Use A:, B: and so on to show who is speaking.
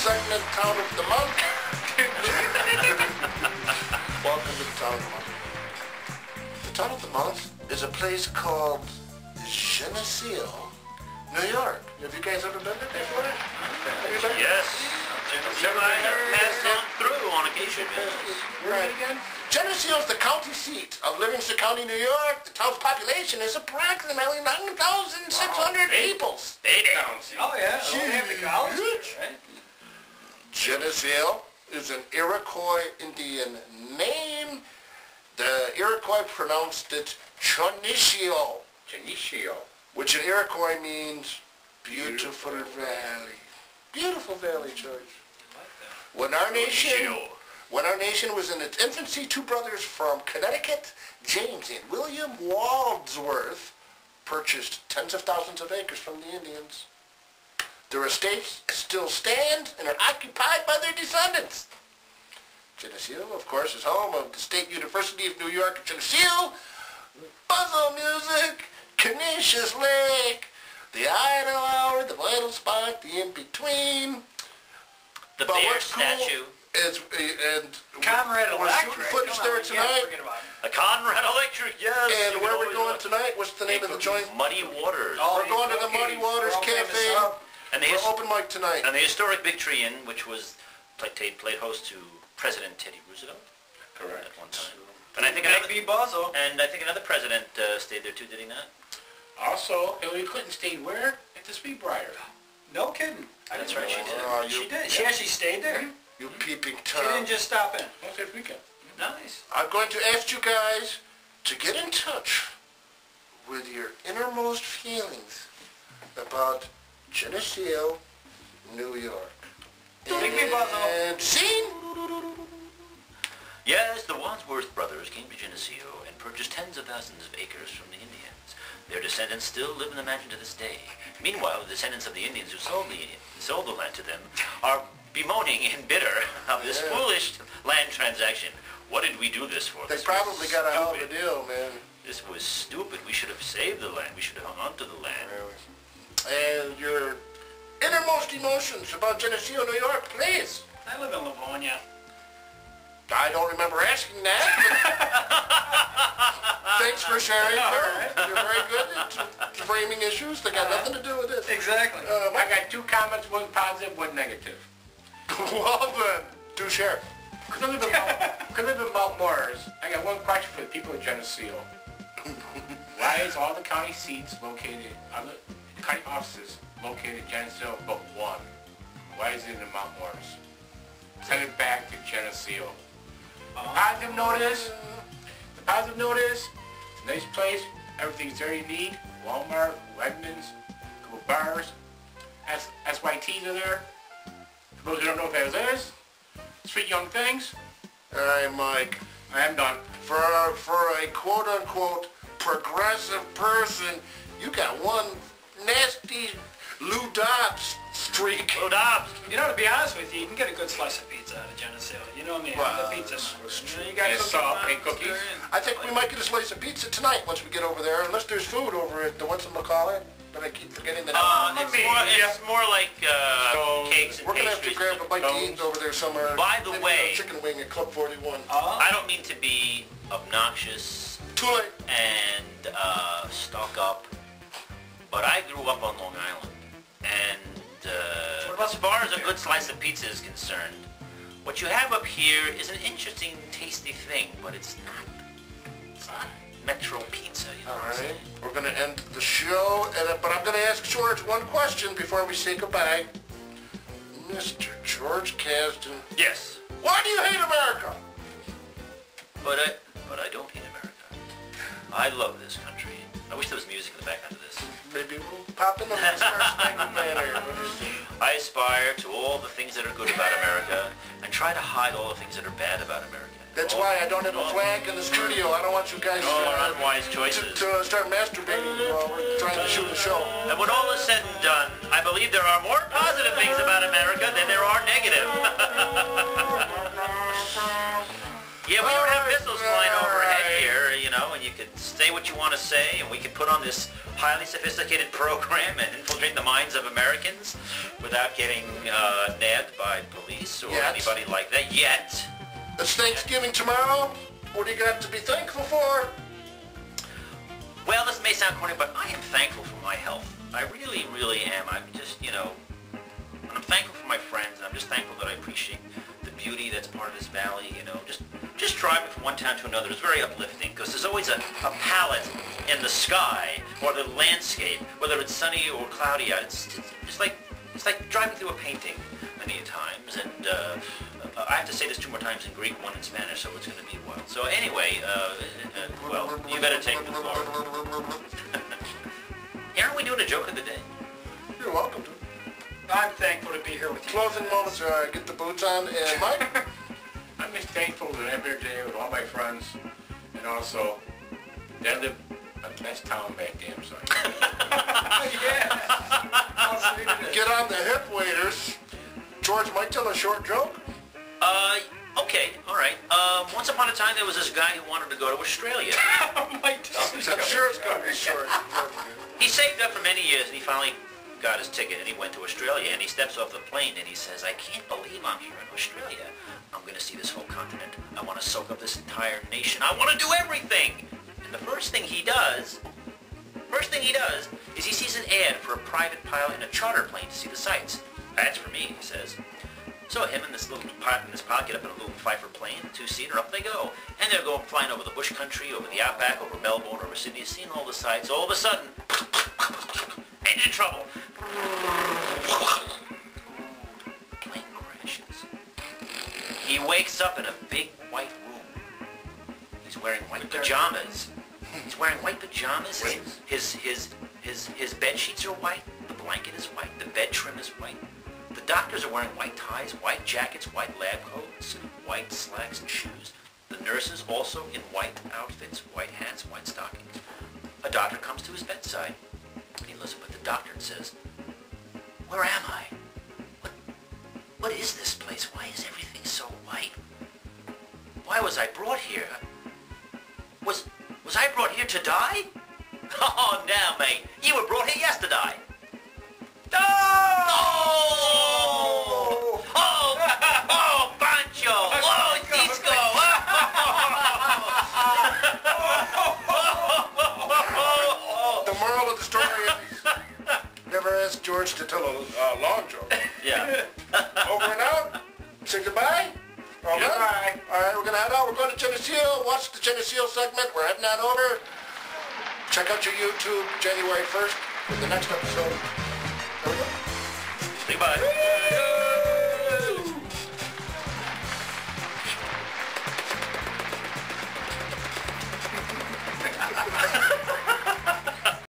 A: segment, Town of the Month. Welcome to the Town of the Month. The Town of the Month is a place called Geneseo, New York. Have you guys ever been there before?
B: Yes. I have passed on through on occasion.
A: Right. Geneseo is the county seat of Livingston County, New York. The town's population is approximately 9,600 people.
C: Oh yeah, they have the college, right?
A: Geneseo is an Iroquois Indian name. The Iroquois pronounced it Chonisio.
C: Geneseo.
A: Which in Iroquois means beautiful valley. Beautiful valley, George. When our nation was in its infancy, two brothers from Connecticut, James and William Wadsworth, purchased tens of thousands of acres from the Indians. Their estates still stand and are occupied by their descendants. Geneseo, of course, is home of the State University of New York at Geneseo, Buzzle Music, Canisius Lake, the Idle Hour, the Vital Spot, the In-Between.
B: The bear statue.
A: We're
C: Conrad Electric.
A: shooting footage there tonight.
B: A Conrad Electric, yes.
A: And where are we going tonight? What's the name of the joint?
B: Muddy Waters.
A: We're going to the Muddy Waters Cafe.
B: And
A: for open mic tonight.
B: And the historic Big Tree Inn, which was played host to President Teddy Roosevelt.
A: Correct.
B: At one time. And I think another president stayed there too, did he not?
D: Also, Hillary Clinton stayed where? At the Speedbriar.
C: No kidding.
B: That's right, she did.
C: She did. She actually stayed there.
A: You peeping
C: She
A: Tom.
C: didn't just stop in.
D: What's that weekend?
C: Nice.
A: I'm going to ask you guys to get in touch with your innermost feelings about Geneseo, New York.
C: Big me Buzzle.
A: And scene.
B: Yes, the Wadsworth brothers came to Geneseo and purchased tens of thousands of acres from the Indians. Their descendants still live in the mansion to this day. Meanwhile, the descendants of the Indians who sold the land to them are bemoaning and bitter of this foolish land transaction. What did we do this for?
A: They probably got a hell of a deal, man.
B: This was stupid. We should have saved the land. We should have hung on to the land.
A: And your innermost emotions about Geneseo, New York, please.
C: I live in Livonia.
A: I don't remember asking that. Thanks for sharing, sir. You're very good at framing issues that got nothing to do with this.
C: Exactly.
D: I got two comments, one positive, one negative.
A: Well then, do share.
D: Because I live in Mount Morris, I got one question for the people of Geneseo. Why is all the county seats located, the county offices located in Geneseo but one? Why is it in Mount Morris? Send it back to Geneseo. The positive note is, it's a nice place, everything's there you need. Walmart, Wegmans, a couple bars, SYTs are there. For those who don't know what that is, Sweet Young Things.
A: Alright, Mike.
D: I am done.
A: For a quote-unquote progressive person, you got one nasty Lou Dobbs streak.
B: Lou Dobbs.
C: You know, to be honest with you, you can get a good slice of pizza out of Geneseo. You know me, I'm the pizza. You got
D: And salt and cookies.
A: I think we might get a slice of pizza tonight once we get over there, unless there's food over at the whatchamacallit, but I keep forgetting the name.
B: It's more like cakes and
A: We're going to have to
B: pastries.
A: grab a bite to eat over there somewhere.
B: By the
A: Maybe
B: way-
A: a chicken wing at Club 41.
B: I don't mean to be obnoxious
A: Too late.
B: and stock up, but I grew up on Long Island, and as far as a good slice of pizza is concerned, what you have up here is an interesting, tasty thing, but it's not Metro Pizza, you know what I'm
A: Alright,
B: saying?
A: we're going to end the show, but I'm going to ask George one question before we say goodbye. Mr. George Kasdan,
B: Yes,
A: why do you hate America?
B: but I don't hate America. I love this country. I wish there was music in the background of this.
A: Maybe we'll pop in the manner.
B: I aspire to all the things that are good about America and try to hide all the things that are bad about America.
A: That's why I don't have a flag in the studio. I don't want you guys
B: unwise choices.
A: to start masturbating while we're trying to shoot the show.
B: And when all is said and done, I believe there are more positive things about America than there are negative. Yeah, we don't have missiles flying overhead here, you know. know, and you could say what you want to say, and we could put on this highly sophisticated program and infiltrate the minds of Americans without getting nabbed by police or anybody like that yet.
A: It's Thanksgiving tomorrow. What do you got to be thankful for?
B: Well, this may sound corny, but I am thankful for my health. I really, really am. I'm just, you know, I'm thankful for my friends, and I'm just thankful that I appreciate the beauty that's part of this valley, you know. Just driving from one town to another is very uplifting, because there's always a palette in the sky, or the landscape, whether it's sunny or cloudy out. It's like driving through a painting many times, and I have to say this 2 more times in Greek, 1 in Spanish, so it's going to be a while. So anyway, well, you better take the floor. Aren't we doing a joke of the day?
A: You're welcome to.
C: I'm thankful to be here with you.
A: Closing moments, get the boots on, and Mike?
D: I'm just thankful that I'm here today with all my friends, and also that I live in the best town back damn side.
C: Yeah.
A: Get on the hip waders. George, might tell a short joke?
B: Okay, all right. Once upon a time, there was this guy who wanted to go to Australia.
C: My God.
A: I'm sure it's going to be short.
B: He saved up for many years, and he finally got his ticket, and he went to Australia, and he steps off the plane, and he says, I can't believe I'm here in Australia. I'm going to see this whole continent. I want to soak up this entire nation. I want to do everything. And the first thing he does is he sees an ad for a private pilot in a charter plane to see the sights. That's for me, he says. So him and this little pilot get up in a little Pfeiffer plane, 2-seater, up they go. And they're going flying over the bush country, over the outback, over Melbourne, over Sydney, seeing all the sights. All of a sudden, engine trouble. The plane crashes. He wakes up in a big white room. He's wearing white pajamas. He's wearing white pajamas. His bed sheets are white. The blanket is white. The bed trim is white. The doctors are wearing white ties, white jackets, white lab coats, white slacks and shoes. The nurses also in white outfits, white hats, white stockings. A doctor comes to his bedside. He looks up at the doctor and says, Where am I? What is this place? Why is everything so white? Why was I brought here? Was I brought here to die? Oh, now, mate. You were brought here yesterday. Oh! Oh, Pancho! Oh, Cisco!
A: The moral of the story is never ask George to tell a long joke.
B: Yeah.
A: Over and out. Say goodbye. All right. All right, we're going to head out. We're going to Geneseo. Watch the Geneseo segment. We're heading on over. Check out your YouTube January 1st for the next episode. There we go.
B: Say bye.